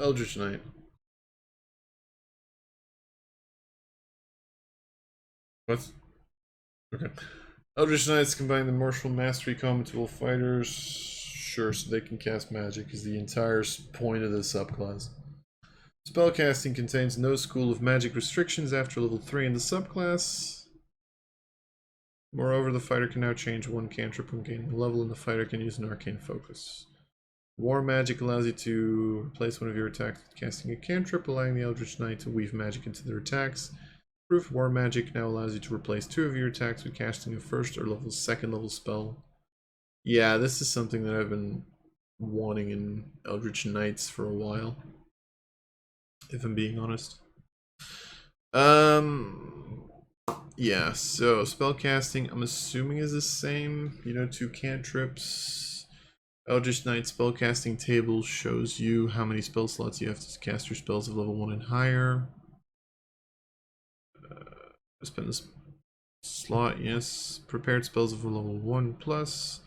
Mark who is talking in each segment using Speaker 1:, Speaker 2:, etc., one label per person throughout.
Speaker 1: Eldritch Knight. What? Okay. Eldritch Knights combine the martial mastery common to all fighters. Sure, so they can cast magic is the entire point of this subclass. Spellcasting contains no school of magic restrictions after level 3 in the subclass. Moreover, the fighter can now change one cantrip when gaining a level, and the fighter can use an arcane focus. War magic allows you to replace one of your attacks with casting a cantrip, allowing the Eldritch Knight to weave magic into their attacks. Proof War magic now allows you to replace 2 of your attacks with casting a first or second level spell. Yeah, this is something that I've been wanting in Eldritch Knights for a while, if I'm being honest. Yeah, so spellcasting, I'm assuming is the same. 2 cantrips. Eldritch Knight spellcasting table shows you how many spell slots you have to cast your spells of level 1 and higher. Spend this slot, yes. Prepared spells of level 1 plus.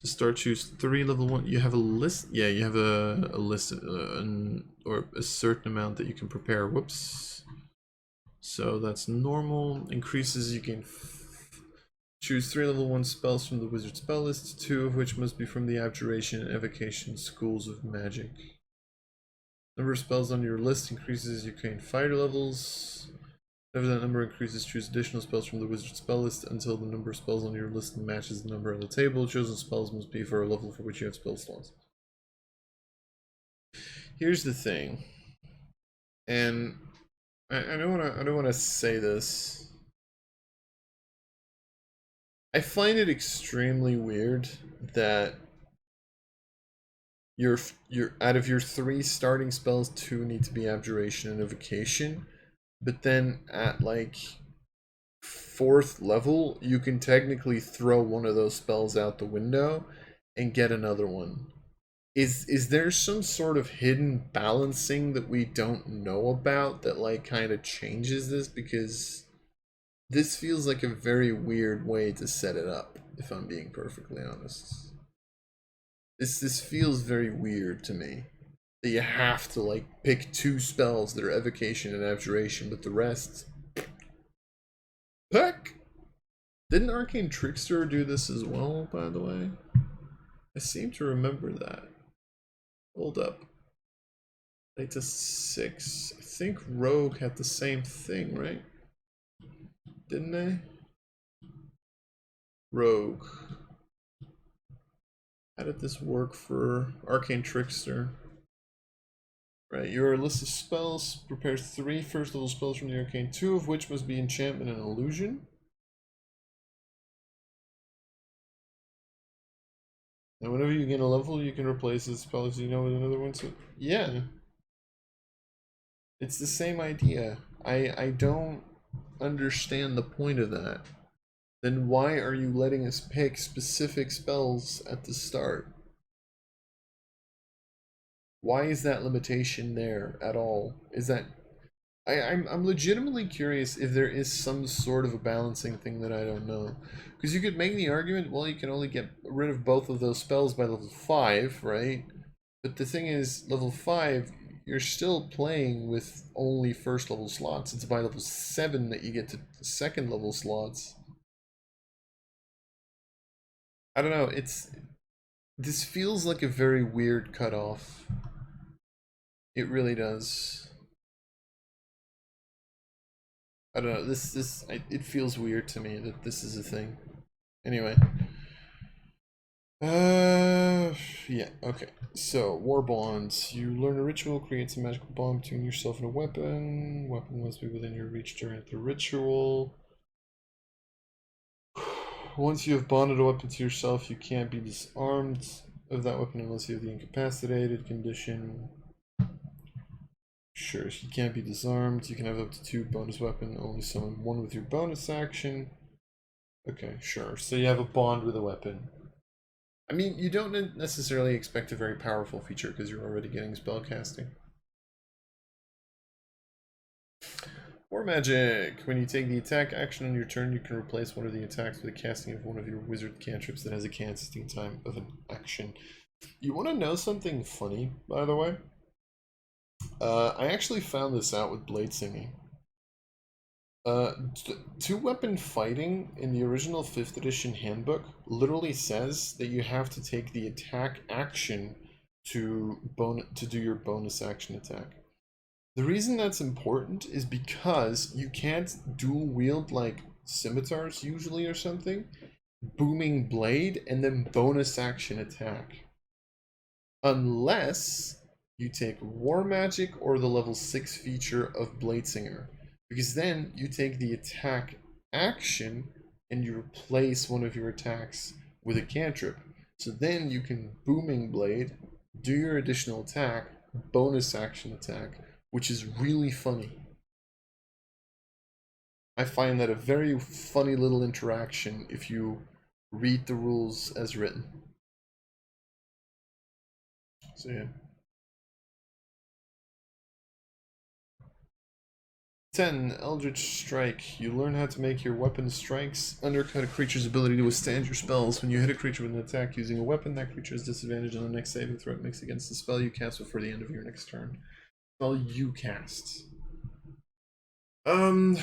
Speaker 1: To start, choose 3 level 1. You have a list. Yeah, you have a list or a certain amount that you can prepare. Whoops. So that's normal. Increases, you can choose 3 level 1 spells from the wizard spell list, 2 of which must be from the abjuration and evocation schools of magic. Number of spells on your list increases, you gain fighter levels. Whenever that number increases, choose additional spells from the wizard spell list until the number of spells on your list matches the number on the table. Chosen spells must be for a level for which you have spell slots. Here's the thing, and I don't want to say this. I find it extremely weird that your out of your 3 starting spells, 2 need to be abjuration and evocation, but then at like 4th level you can technically throw one of those spells out the window and get another one. Is there some sort of hidden balancing that we don't know about that like kind of changes this? Because this feels like a very weird way to set it up, if I'm being perfectly honest. This feels very weird to me. That you have to like pick 2 spells that are evocation and abjuration, but the rest, heck. Didn't Arcane Trickster do this as well, by the way? I seem to remember that. Hold up. Playtest 6. I think Rogue had the same thing, right? Didn't they? Rogue. How did this work for Arcane Trickster? Right, your list of spells prepares 3 first level spells from the arcane, 2 of which must be enchantment and illusion. And whenever you gain a level, you can replace the spells you know with another one. So yeah, it's the same idea. I don't understand the point of that. Then why are you letting us pick specific spells at the start? Why is that limitation there at all? Is that I'm legitimately curious if there is some sort of a balancing thing that I don't know. Because you could make the argument, well, you can only get rid of both of those spells by level 5, right? But the thing is, level 5, you're still playing with only first level slots. It's by level 7 that you get to second level slots. I don't know, this feels like a very weird cutoff. It really does. I don't know. It feels weird to me that this is a thing. Anyway. Yeah. Okay. So war bonds. You learn a ritual creates a magical bond between yourself and a weapon. Weapon must be within your reach during the ritual. Once you have bonded a weapon to yourself, you can't be disarmed of that weapon unless you have the incapacitated condition. Sure, you can't be disarmed. You can have up to 2 bonus weapon. Only summon 1 with your bonus action. Okay, sure. So you have a bond with a weapon. I mean, you don't necessarily expect a very powerful feature because you're already getting spellcasting. War magic. When you take the attack action on your turn, you can replace one of the attacks with the casting of one of your wizard cantrips that has a casting time of an action. You want to know something funny, by the way? I actually found this out with blade singing. Two-weapon fighting in the original 5th edition handbook literally says that you have to take the attack action to do your bonus action attack. The reason that's important is because you can't dual wield like scimitars usually or something, booming blade, and then bonus action attack. Unless you take War Magic or the level 6 feature of Bladesinger. Because then you take the attack action and you replace one of your attacks with a cantrip. So then you can Booming Blade, do your additional attack, bonus action attack, which is really funny. I find that a very funny little interaction if you read the rules as written. So yeah. 10. Eldritch Strike. You learn how to make your weapon strikes undercut a creature's ability to withstand your spells. When you hit a creature with an attack using a weapon, that creature has disadvantage on the next saving throw it makes against the spell you cast before the end of your next turn. Spell you cast. I'm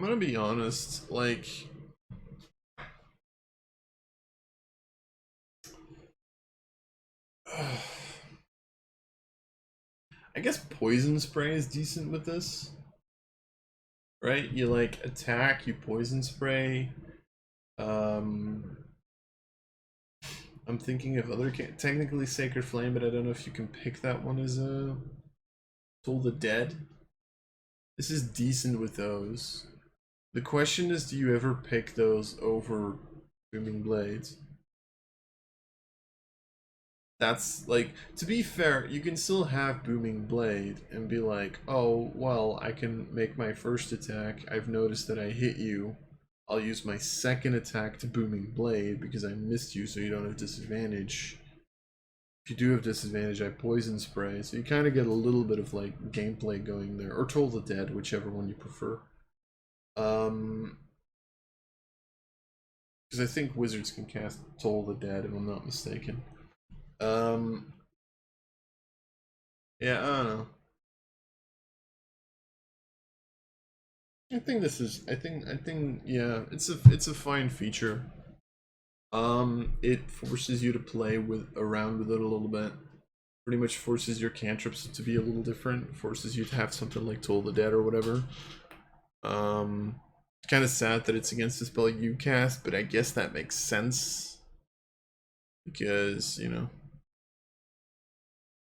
Speaker 1: gonna be honest, like, I guess Poison Spray is decent with this, right? You like attack, you Poison Spray. I'm thinking of other technically Sacred Flame, but I don't know if you can pick that one as a Toll the Dead. This is decent with those. The question is, do you ever pick those over Booming Blades? That's like, to be fair, you can still have Booming Blade and be like, oh, well, I can make my first attack. I've noticed that I hit you. I'll use my second attack to Booming Blade because I missed you so you don't have disadvantage. If you do have disadvantage, I Poison Spray. So you kind of get a little bit of like gameplay going there. Or Toll the Dead, whichever one you prefer. Because I think wizards can cast Toll the Dead, if I'm not mistaken. Yeah, I don't know. I think this is. I think. Yeah, it's a fine feature. It forces you to play around with it a little bit. Pretty much forces your cantrips to be a little different. Forces you to have something like Toll the Dead or whatever. It's kind of sad that it's against the spell you cast, but I guess that makes sense because you know.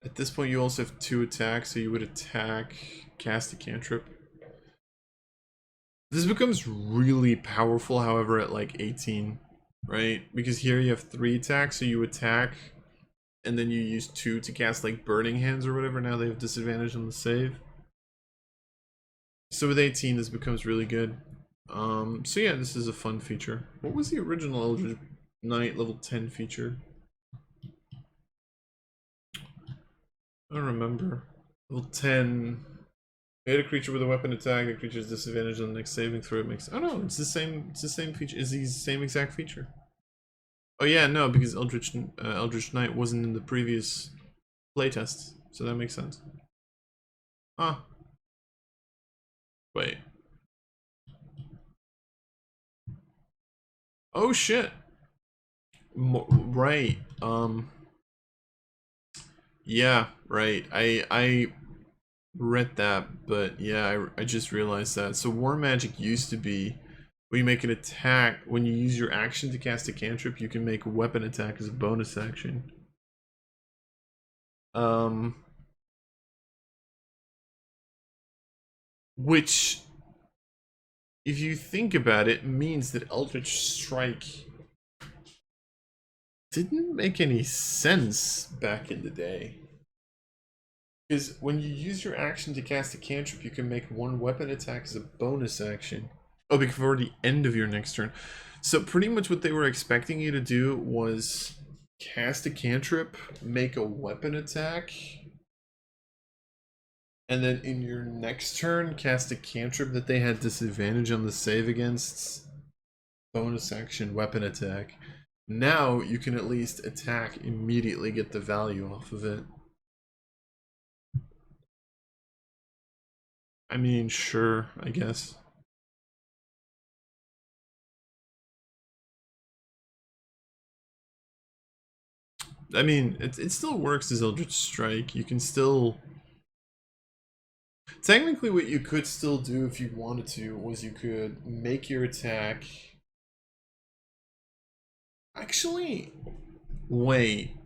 Speaker 1: At this point, you also have 2 attacks, so you would attack, cast a cantrip. This becomes really powerful, however, at like 18, right? Because here you have 3 attacks, so you attack, and then you use 2 to cast like Burning Hands or whatever. Now they have disadvantage on the save. So with 18, this becomes really good. So yeah, this is a fun feature. What was the original Eldritch Knight level 10 feature? I don't remember. Level 10. Hit a creature with a weapon attack. The creature's disadvantage on the next saving throw. It makes. Oh no, it's the same. It's the same feature. Is the same exact feature? Oh yeah, no, because Eldritch Knight wasn't in the previous playtest, so that makes sense. Ah. Wait. Oh shit. Right. Yeah. Right. I read that, but yeah, I just realized that. So War Magic used to be when you make an attack, when you use your action to cast a cantrip, you can make a weapon attack as a bonus action. Which, if you think about it, means that Eldritch Strike didn't make any sense back in the day. Because when you use your action to cast a cantrip, you can make 1 weapon attack as a bonus action. Oh, before the end of your next turn. So pretty much what they were expecting you to do was cast a cantrip, make a weapon attack, and then in your next turn cast a cantrip that they had disadvantage on the save against, bonus action weapon attack. Now you can at least attack immediately, get the value off of it. I mean, sure, I guess. I mean, it still works as Eldritch Strike. You can still... Technically what you could still do if you wanted to was you could make your attack... Actually, wait.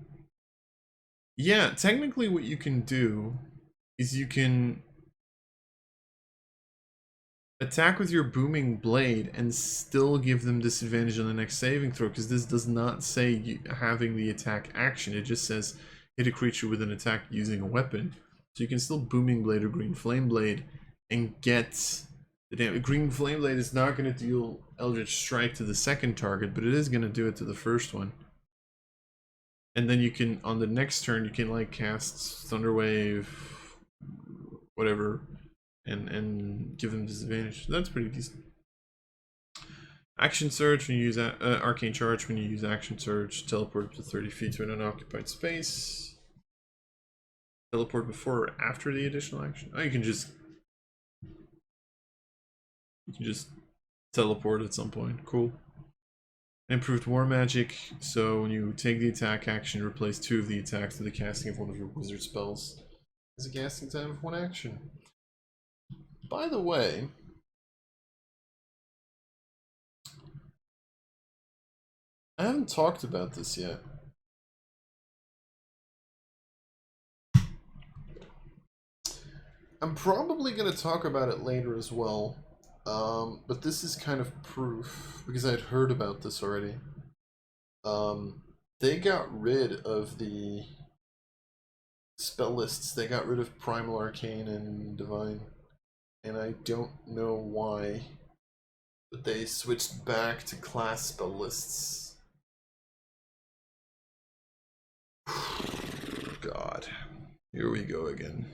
Speaker 1: Yeah, technically what you can do is you can attack with your booming blade and still give them disadvantage on the next saving throw, because this does not say you having the attack action. It just says hit a creature with an attack using a weapon. So you can still booming blade or green flame blade and get the damage. Green flame blade is not going to deal Eldritch Strike to the second target, but it is going to do it to the first one. And then you can, on the next turn, you can like cast Thunderwave, whatever, and give them disadvantage. That's pretty decent. Action Surge when you use Arcane Charge when you use Action Surge. Teleport up to 30 feet to an unoccupied space. Teleport before or after the additional action. Oh, you can just teleport at some point. Cool. Improved War Magic, so when you take the attack action, replace 2 of the attacks to the casting of one of your wizard spells as a casting time of 1 action. By the way, I haven't talked about this yet. I'm probably going to talk about it later as well. But this is kind of proof, because I'd heard about this already. They got rid of the spell lists. They got rid of Primal Arcane and Divine. And I don't know why, but they switched back to class spell lists. God. Here we go again.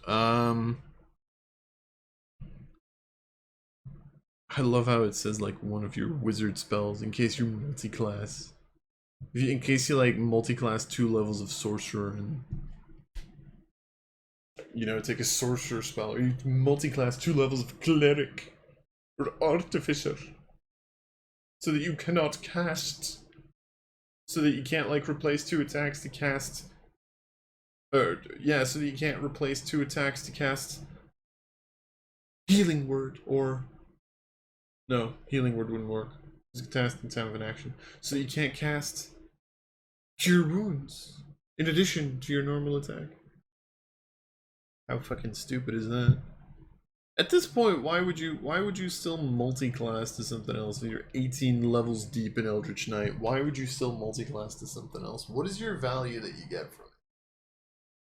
Speaker 1: I love how it says like one of your wizard spells in case you're multi-class. In case you like multi-class 2 levels of sorcerer and you know take a sorcerer spell, or you multi-class 2 levels of cleric or artificer, so that you cannot cast, so that you can't like replace 2 attacks to cast. Or yeah, so that you can't replace 2 attacks to cast Healing Word or. No, Healing Word wouldn't work. It's a cast in time of an action. So you can't cast Cure Wounds in addition to your normal attack. How fucking stupid is that? At this point, why would you still multi-class to something else? If you're 18 levels deep in Eldritch Knight, why would you still multi-class to something else? What is your value that you get from it?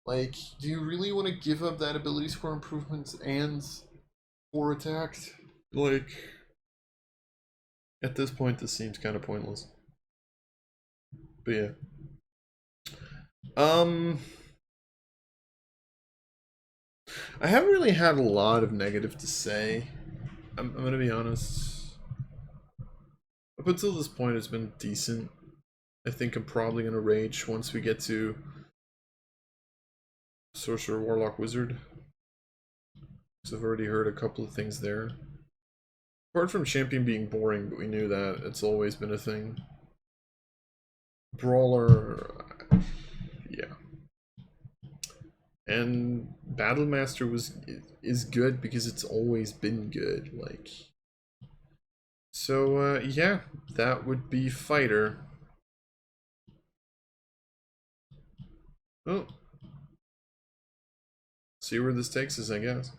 Speaker 1: Like, do you really want to give up that ability score improvement and 4 attacked? Like, at this point, this seems kind of pointless. But yeah. I haven't really had a lot of negative to say. I'm gonna be honest. Up until this point, it's been decent. I think I'm probably gonna rage once we get to Sorcerer, Warlock, Wizard. Because I've already heard a couple of things there. Apart from Champion being boring, but we knew that. It's always been a thing. Brawler... yeah. And Battlemaster is good because it's always been good. Like... So, yeah. That would be Fighter. Oh. See where this takes us, I guess.